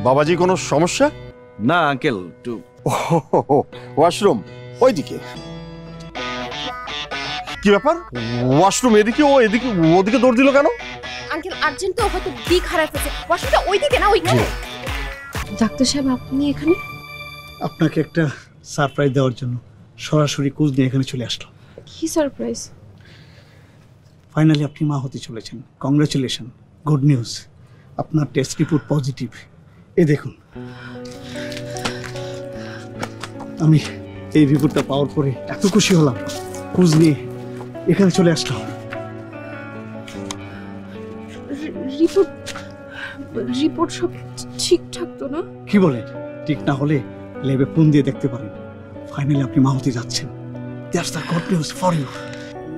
বাবাজি কোনো সমস্যা? না আঙ্কেল, একটু ওয়াশরুম ওইদিকে। কি ব্যাপার, ওয়াশরুম এদিকে, ও এদিকে, ওদিকে দৌড় দিল কেন? আঙ্কেল আর্জেন্ট তো, হয়তো দিক হারায় ফেলছে। ওয়াশরুমটা ওইদিকে না ওইখানে। ডাক্তার সাহেব আপনি এখানে? আপনাকে একটা সারপ্রাইজ দেওয়ার জন্য সরাসরি কোচ নিয়ে এখানে চলে আসলো। কি সারপ্রাইজ? ফাইনালি আপনি মা হতে চলেছেন। Congratulation, good news. আপনার টেস্ট রিপোর্ট পজিটিভ। এই দেখুন, আমি এই রিপোর্টটা পাওয়ার পরে এত খুশি হলাম, কোচ নিয়ে এখানে চলে আসলাম। রিপোর্ট সব ঠিকঠাক তো না? কি বলেন? ঠিক না হলে ল্যাবে ফোন দিয়ে দেখতে পারেন। ফাইনালি আপনি মা হতে যাচ্ছেন। That's the good news for you.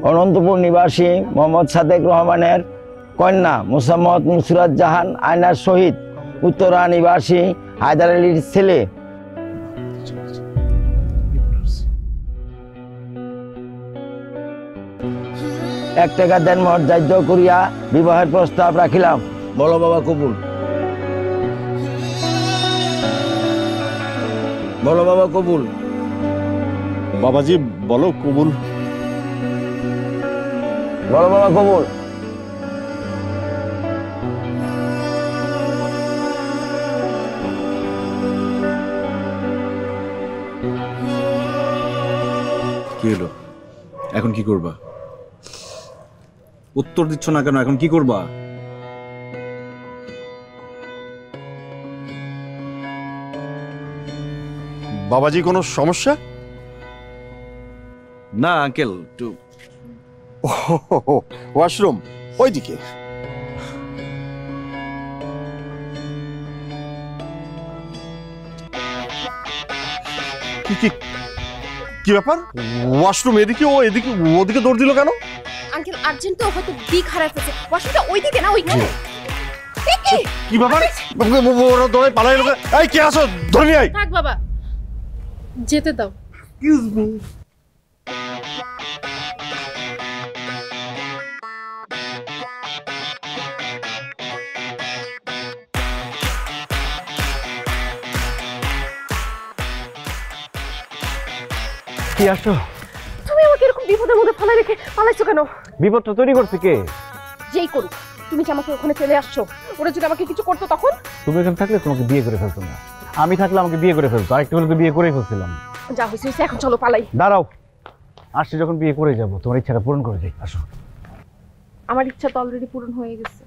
Anantapur নিবাসী মোহাম্মদ সাদেক রহমানের কন্যা মোসাম্মদ নুসরাত জাহান আয়নার শহীদ, উত্তরা নিবাসী হায়দার আলীর ছেলে। এক টাকা দেন মহর ধার্য করিয়া বিবাহের প্রস্তাব রাখিলাম। বলো বাবা কবুল। বলো বাবা কবুল। বাবাজি বলো কবুল। বলো বাবা কবুল। কি হলো? এখন কি করবা? উত্তর দিচ্ছ না কেন? এখন কি করবা? বাবাজি কোনো সমস্যা? না আঙ্কেল, একটু ওয়াশরুম ওইদিকে। কি ব্যাপার, ওয়াশরুম এদিকে, ও এদিকে, ওদিকে দৌড় দিল কেন? আঙ্কেল আর্জেন্ট তো, হয়তো দিক হারায় ফেলছে। ওয়াশরুমটা ওইদিকে না ওইখানে। কি ব্যাপার, ওরা দৌড়ে পালাই লোক। এই কে আছো? ধরে নিয়ে আয়। থাক বাবা, যেতে দাও। Excuse me. কি আসো? তুমি আমাকে এরকম বিপদের মধ্যে ফেলে রেখে পালাইছো কেন? বিপদটা তৈরি করছে কে? যেই করুক, তুমি কি আমাকে ওখানে ফেলে আসছো? ওরা যদি আমাকে কিছু করতো তখন? তুমি এখানে থাকলে তোমাকে বিয়ে করে ফেলতো না, আমি থাকলে আমাকে বিয়ে করে ফেলতো। আরেকটু হলে তো বিয়ে করেই ফেলছিলাম। যা হয়েছে হয়েছে, এখন চলো পালাই। দাঁড়াও, আসছে যখন বিয়ে করে যাবো, তোমার ইচ্ছাটা পূরণ করে যাই। আসো। আমার ইচ্ছা তো অলরেডি পূরণ হয়ে গেছে।